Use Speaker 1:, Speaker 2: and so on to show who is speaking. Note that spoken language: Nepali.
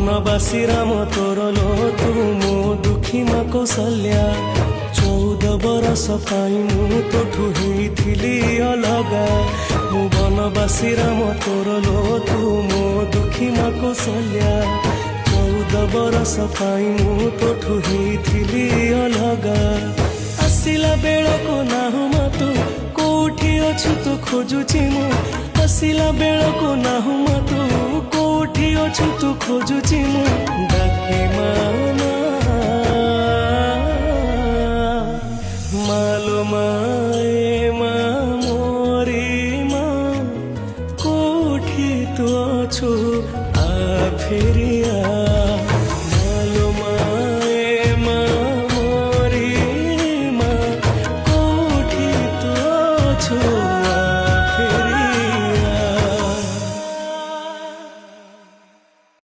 Speaker 1: बनवासी राम तोर लो तू मो दुखी माँ कौशल्या 14 बरस पाई मु तोठू हेइथिली अलगा मु बनवासी राम तोर लो तू मो दुखी माँ कौशल्या 14 बरस पाई मु तोठू हेइथिली अलगा आसिला बेळको नाहु तू कोठी अछु तू खोजुची मु आसिला बेळको नाहु तू कोठी अछु तू खोजुची मु डाके माना मालो माए मा मोरी मा कोठी तू अछु आ फेरिया